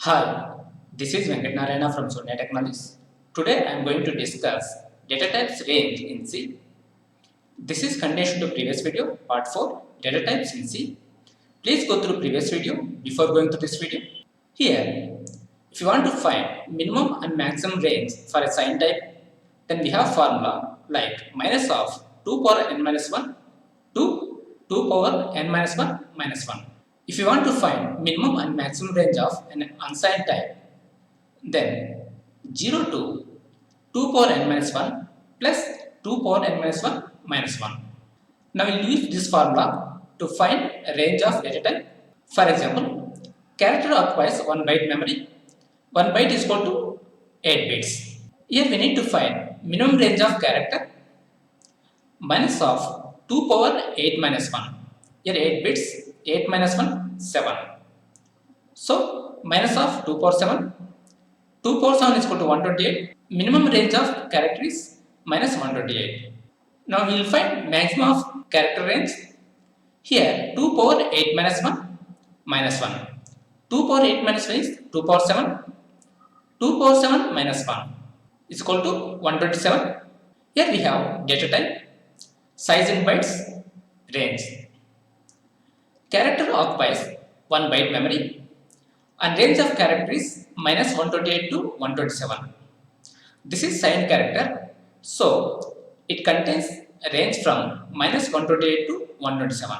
Hi, this is Venkat Narayana from Sonia Technologies. Today I am going to discuss data types range in C. This is continuation to previous video, part 4, data types in C. Please go through previous video before going to this video. Here, if you want to find minimum and maximum range for a sign type, then we have formula like minus of 2 power n minus 1 to 2 power n minus 1 minus 1. If you want to find minimum and maximum range of an unsigned type, then 0 to 2 power n minus 1 plus 2 power n minus 1 minus 1. Now we will use this formula to find a range of data type. For example, character occupies 1 byte memory. 1 byte is equal to 8 bits. Here we need to find minimum range of character minus of 2 power 8 minus 1. Here 8 bits, 8 minus 1, 7. So minus of 2 power 7. 2 power 7 is equal to 128. Minimum range of character is minus 128. Now we will find maximum of character range. Here 2 power 8 minus 1 minus 1. 2 power 8 minus 1 is 2 power 7. 2 power 7 minus 1 is equal to 127. Here we have data type, size in bytes, range. Character occupies 1 byte memory and range of character is minus 128 to 127. This is signed character, so it contains a range from minus 128 to 127.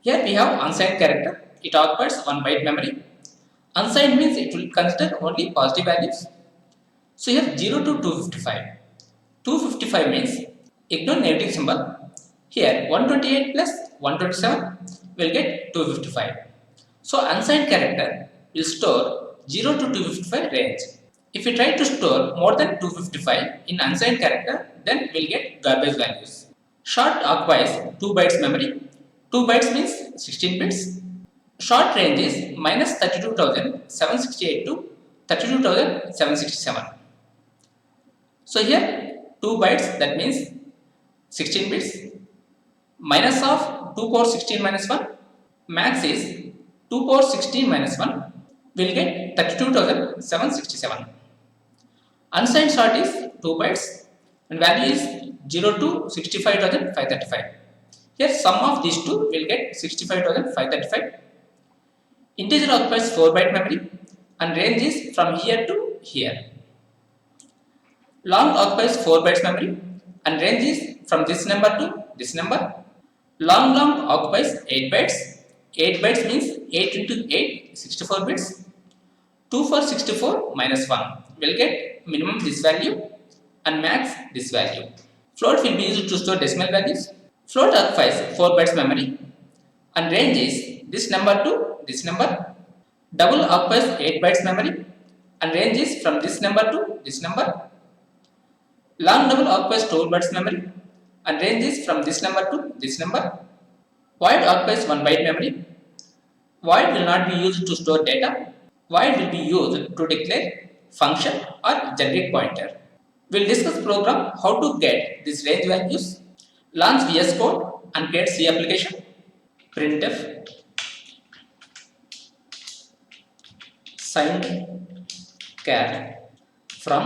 Here we have unsigned character. It occupies 1 byte memory. Unsigned means it will consider only positive values. So here 0 to 255. 255 means ignore negative symbol. Here 128 plus 127 will get 255. So unsigned character will store 0 to 255 range. If we try to store more than 255 in unsigned character, then we'll get garbage values. Short occupies 2 bytes memory. 2 bytes means 16 bits. Short range is minus 32,768 to 32,767. So here 2 bytes, that means 16 bits. Minus of 2 power 16 minus 1, max is 2 power 16 minus 1, will get 32,767. Unsigned short is 2 bytes and value is 0 to 65,535. Here sum of these two will get 65,535. Integer occupies 4 byte memory and range is from here to here. Long occupies 4 bytes memory and range is from this number to this number. Long occupies 8 bytes. 8 bytes means 8 into 8, 64 bits. 2 for 64 minus 1 will get minimum this value and max this value. Float will be used to store decimal values. Float occupies 4 bytes memory and range is this number to this number. Double occupies 8 bytes memory and range is from this number to this number. Long double occupies 12 bytes memory and range is from this number to this number. Void occupies 1 byte memory. Void will not be used to store data. Void will be used to declare function or generic pointer. We will discuss program how to get these range values. Launch VS Code and create C application. Printf signed char from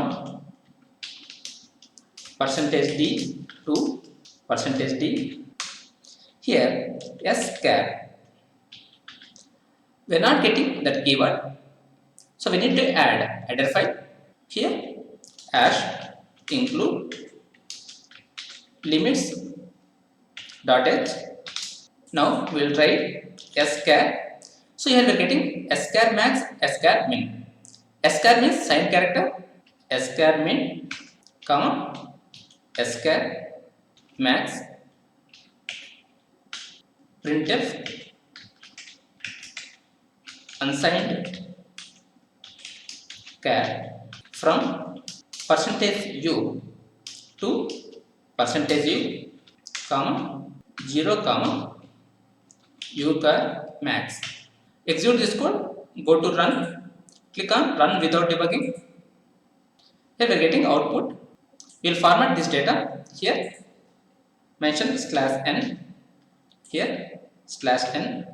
%d to %d. Here schar. We are not getting that keyword, so we need to add header file. Here hash include limits .h. Now we will try schar. So here we are getting schar max, schar min. Schar means signed character. Schar min, comma schar max. Printf unsigned char from %u to %u, comma 0, comma u char max. Execute this code, go to run, click on run without debugging. Here we are getting output. We will format this data. Here mention /n, here /n,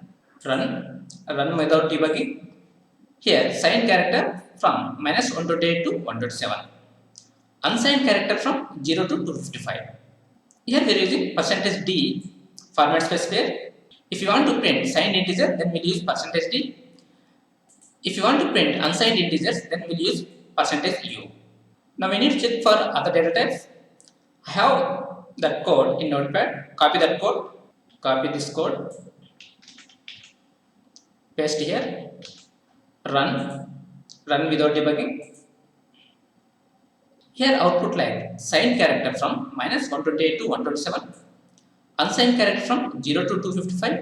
run without debugging. Here signed character from -128 to 127. Unsigned character from 0 to 255. Here we are using percentage %d format specifier. If you want to print signed integer, then we'll use percentage %d. If you want to print unsigned integers, then we'll use percentage %u. Now we need to check for other data types. I have that code in Notepad. Copy that code. Copy this code. Paste here. Run without debugging. Here output like signed character from -128 to 127, unsigned character from 0 to 255,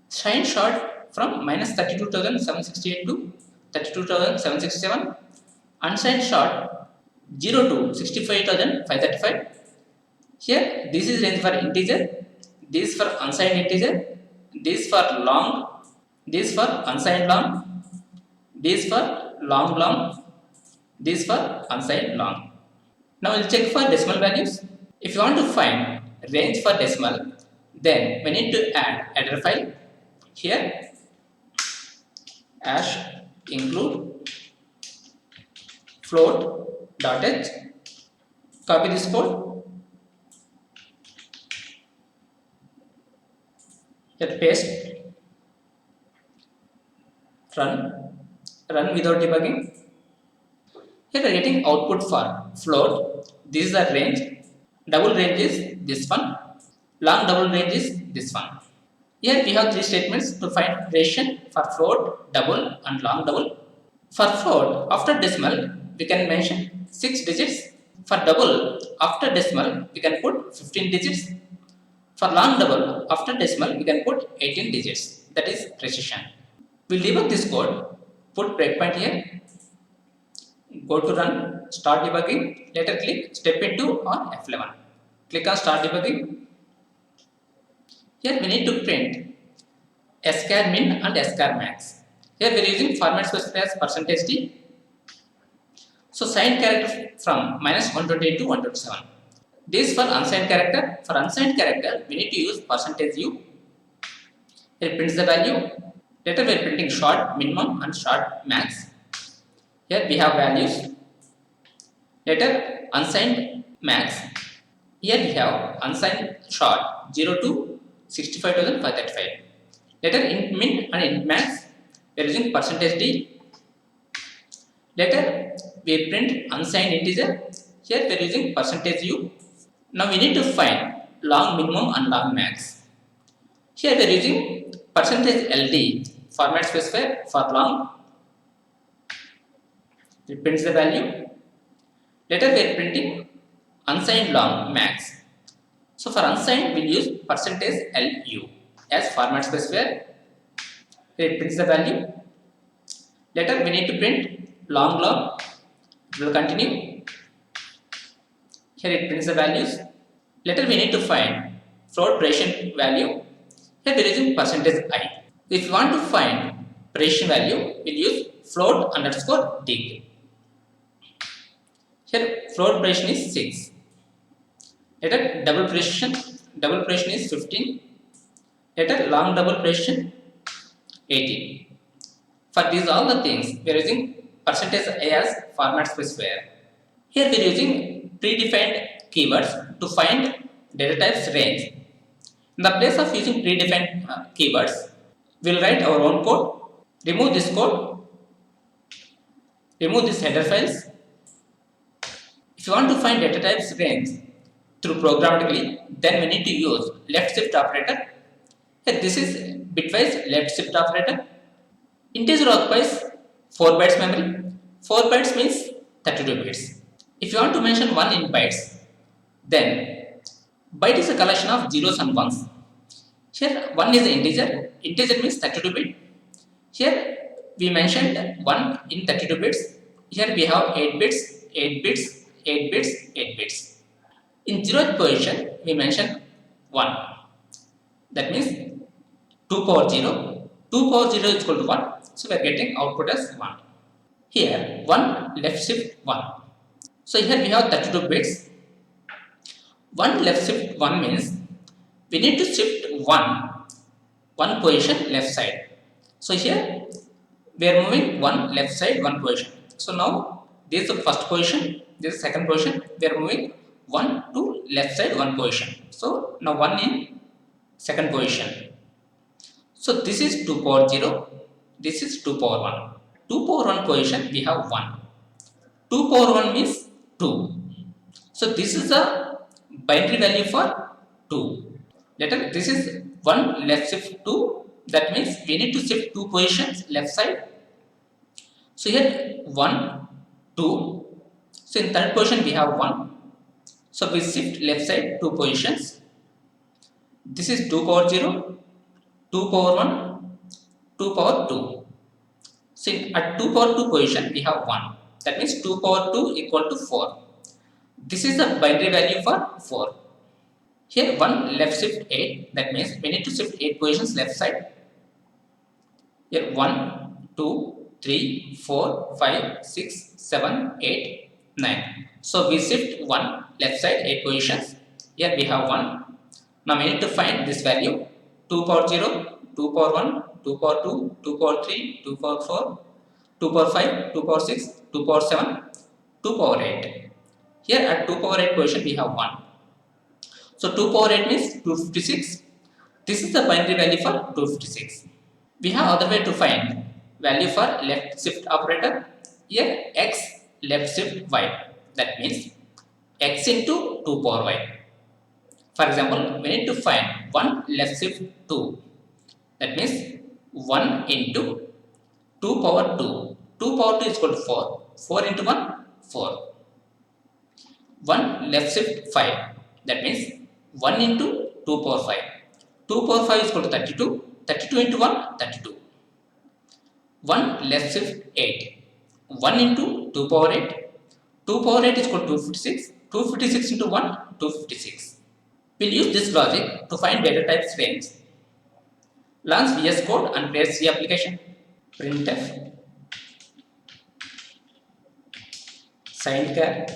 signed short from -32,768 to 32,767, unsigned short 0 to 65,535. Here this is range for integer, this for unsigned integer, this for long, this for unsigned long, this for long, this for unsigned long. Now we'll check for decimal values. If you want to find range for decimal, then we need to add header file. Here hash include float.h. Copy this code. Here paste. Run without debugging. Here we are getting output for float. This is the range. Double range is this one. Long double range is this one. Here we have three statements to find duration for float, double and long double. For float, after decimal, we can mention 6 digits. For double, after decimal, we can put 15 digits. For long double, after decimal, we can put 18 digits. That is precision. We'll debug this code. Put breakpoint here. Go to run, start debugging, later click step into or F11. Click on start debugging. Here we need to print skr min and skr max. Here we are using format specifier as percentage %d. So signed character from -128 to 127. This for unsigned character. For unsigned character, we need to use percentage %u. Here prints the value. Later we are printing short minimum and short max. Here we have values. Later unsigned max. Here we have unsigned short 0 to 65,535. Later int min and int max. We are using percentage %d. Later we print unsigned integer. Here we are using percentage %u. Now we need to find long minimum and long max. Here we are using percentage %ld format specifier for long. It prints the value. Later we are printing unsigned long max. So for unsigned we will use percentage %lu as format specifier. Here it prints the value. Later we need to print long. It will continue. Here it prints the values. Later we need to find float precision value. Here we are using percentage %i. If you want to find precision value, we will use float underscore dig. Here float precision is 6. Later double precision is 15. Later long double precision 18. For these all the things we are using percentage %i as format specifier. Here we are using predefined keywords to find data types range. In the place of using predefined keywords, we will write our own code. Remove this code. Remove these header files. If you want to find data types range through programmatically, then we need to use left shift operator. Here this is bitwise left shift operator. Integer occupies 4 bytes memory. 4 bytes means 32 bits. If you want to mention 1 in bytes, then byte is a collection of zeros and ones. Here 1 is an integer. Integer means 32 bit. Here we mentioned 1 in 32 bits. Here we have 8 bits, 8 bits, 8 bits, 8 bits. In 0th position, we mention 1. That means 2 power 0. 2 power 0 is equal to 1. So we are getting output as 1. Here 1 left shift 1. So here we have 32 bits. 1 left shift 1 means we need to shift 1 position left side. So here we are moving one left side one position. So now this is the first position, this is second position, we are moving one to left side one position. So now one in second position. So this is 2 power 0, this is 2 power 1. 2 power 1 position we have 1. 2 power 1 means 2. So this is the binary value for 2. Later this is 1 left shift 2, that means we need to shift 2 positions left side. So here 1, 2. So in third position we have 1. So we shift left side 2 positions. This is 2 power 0, 2 power 1, 2 power 2. So at 2 power 2 position we have 1. That means 2 power 2 equal to 4. This is the binary value for 4. Here 1 left shift 8, that means we need to shift 8 positions left side. Here 1, 2, 3, 4, 5, 6, 7, 8, 9. So we shift 1 left side 8 positions. Here we have 1. Now we need to find this value 2 power 0, 2 power 1, 2 power 2, 2 power 3, 2 power 4, 2 power 5, 2 power 6, 2 power 7, 2 power 8. Here at 2 power 8 position we have 1. So 2 power 8 means 256. This is the binary value for 256. We have other way to find value for left shift operator. Here x left shift y, that means x into 2 power y. For example, we need to find 1 left shift 2, that means 1 into 2 power 2. 2 power 2 is equal to 4. 4 into 1, 4. 1 left shift 5, that means 1 into 2 power 5. 2 power 5 is equal to 32. 32 into 1, 32. 1 left shift 8. 1 into 2 power 8. 2 power 8 is equal to 256. 256 into 1, 256. We'll use this logic to find data types range. Launch VS Code and create C application. Printf signed char.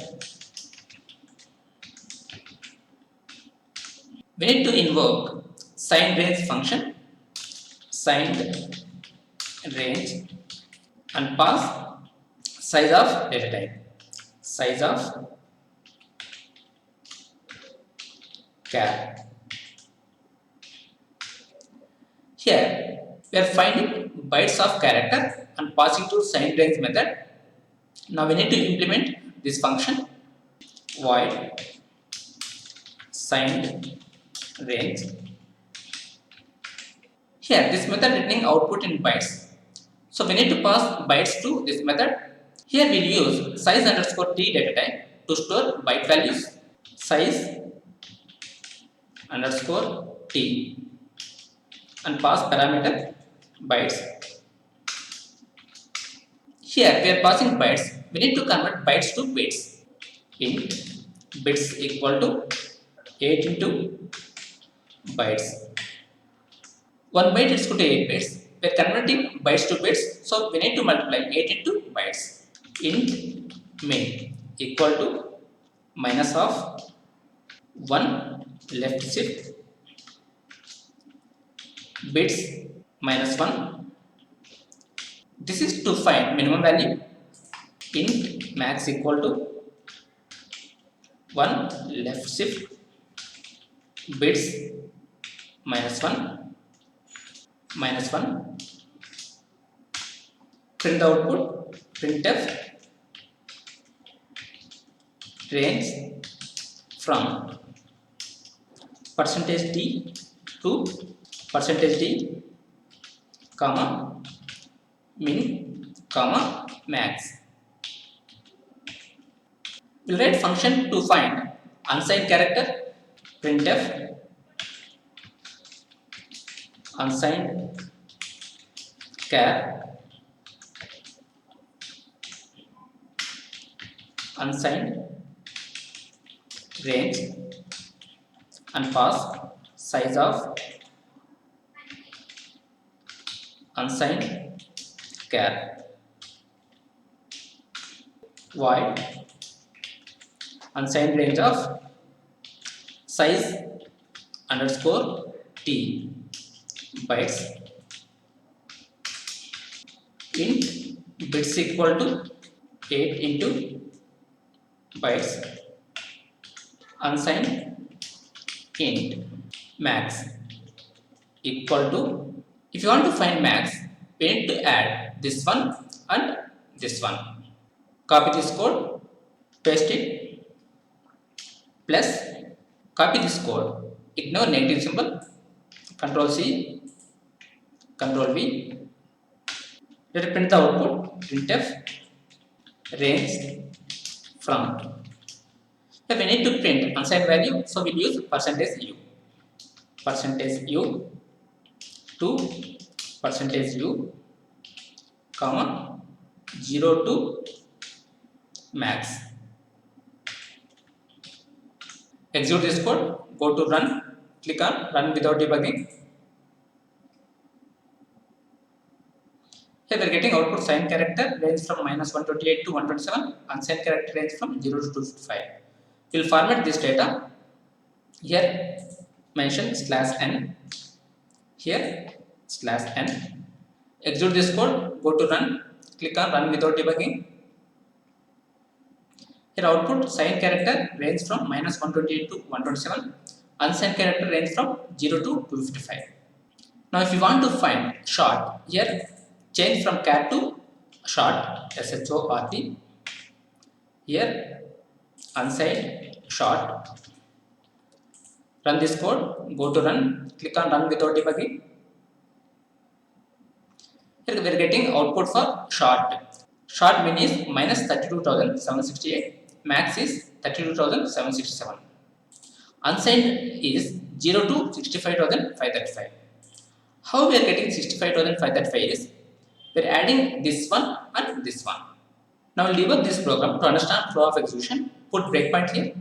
We need to invoke signed range function, signed range, and pass size of data type, size of char. Here we are finding bytes of character and passing to signed range method. Now we need to implement this function void signed range. Here this method returning output in bytes. So we need to pass bytes to this method. Here we'll use size underscore t data type to store byte values. Size underscore t and pass parameter bytes. Here we are passing bytes. We need to convert bytes to bits. Int bits equal to 8 into bytes. 1 byte is equal to 8 bits. We are converting bytes to bits, so we need to multiply 8 into bytes. Int min equal to minus of 1 left shift bits minus 1. This is to find minimum value. Int max equal to 1 left shift bits minus 1 minus 1. Print the output. Printf range from %d to %d comma min comma max. We'll write function to find unsigned character. Printf unsigned char unsigned range and pass size of unsigned char. Void unsigned range of size underscore t bytes int bits equal to 8 into bytes unsigned int max equal to, if you want to find max, we need to add this one and this one. Copy this code, paste it, plus copy this code, ignore negative symbol, Control C, Control V. Let us print the output, printf range from. If we need to print unsigned value, so we'll use %u. %u to %u, comma 0 to max. Execute this code, go to run, click on run without debugging. Here we are getting output signed character range from -128 to 127, unsigned character range from 0 to 255. We will format this data. Here mention /n, here /n. Execute this code, go to run, click on run without debugging. Here output signed character range from -128 to 127, unsigned character range from 0 to 255. Now if you want to find short, here change from char to short, short. Here unsigned short. Run this code, go to run, click on run without debugging. Here we are getting output for short. Short min is -32,768, max is 32,767. Unsigned is 0 to 65,535. How we are getting 65,535 is, we are adding this one and this one. Now we'll debug this program to understand flow of execution. Put breakpoint here,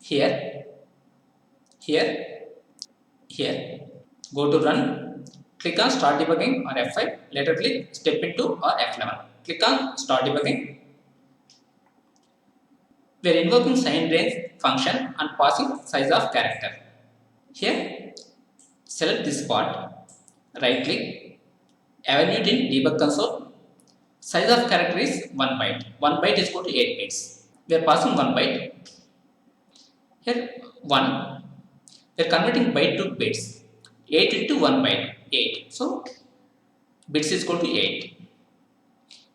here, here, here. Go to run, click on start debugging or F5. Later click step into or F11. Click on start debugging. We are invoking signed range function and passing size of character. Here select this part, right click, evaluate in debug console. Size of character is 1 byte. 1 byte is equal to 8 bits. We are passing 1 byte. Here 1. We are converting byte to bits. 8 into 1 byte, 8. So bits is equal to 8.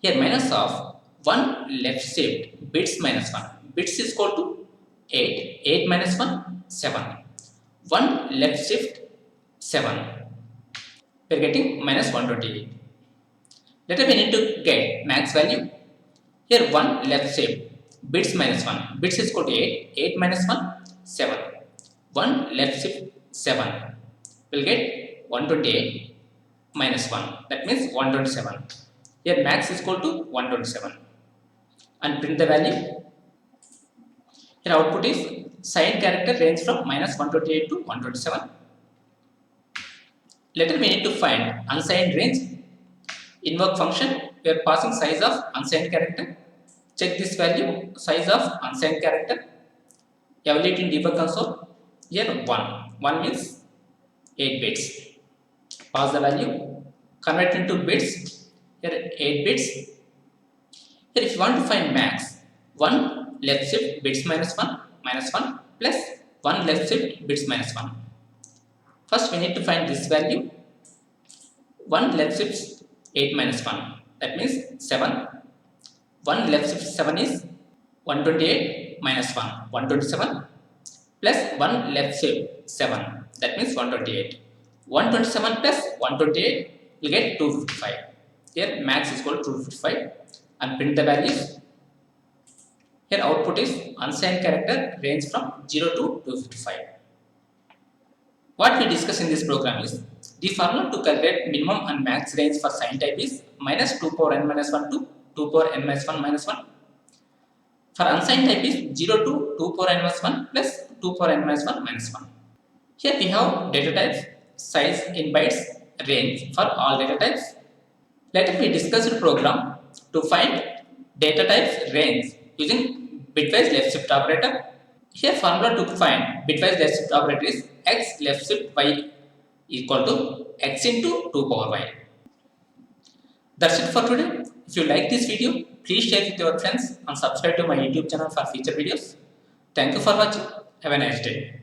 Here minus of 1 left shift, bits minus 1. Bits is equal to 8. 8 minus 1, 7. 1 left shift, 7. We are getting -128. Later we need to get max value. Here 1 left shift, bits minus 1. Bits is equal to 8. 8 minus 1, 7. 1 left shift, 7. We'll get 128 minus 1. That means 127. Here max is equal to 127. And print the value. Here output is signed character range from -128 to 127. Later we need to find unsigned range. Invoke function, we are passing size of unsigned character. Check this value, size of unsigned character. Evaluate in debug console. Here 1. 1 means 8 bits. Pass the value. Convert into bits. Here 8 bits. Here if you want to find max, 1 left shift bits minus 1 plus 1 left shift bits minus 1. First we need to find this value. 1 left shift 8 minus 1. That means 7. 1 left shift 7 is 128 minus 1. 127 plus 1 left shift 7. That means 128. 127 plus 128 will get 255. Here max is equal to 255 and print the values. Here output is unsigned character range from 0 to 255. What we discuss in this program is the formula to calculate minimum and max range for signed type is -2 power n minus 1 to 2 power n minus 1 minus 1. For unsigned type is 0 to 2 power n minus 1 plus 2 power n minus 1 minus 1. Here we have data types, size in bytes, range for all data types. Later we discussed the program to find data types range using bitwise left shift operator. Here formula to find bitwise left shift operator is x left shift y equal to x into 2 power y. That's it for today. If you like this video, please share with your friends and subscribe to my YouTube channel for future videos. Thank you for watching. Have a nice day.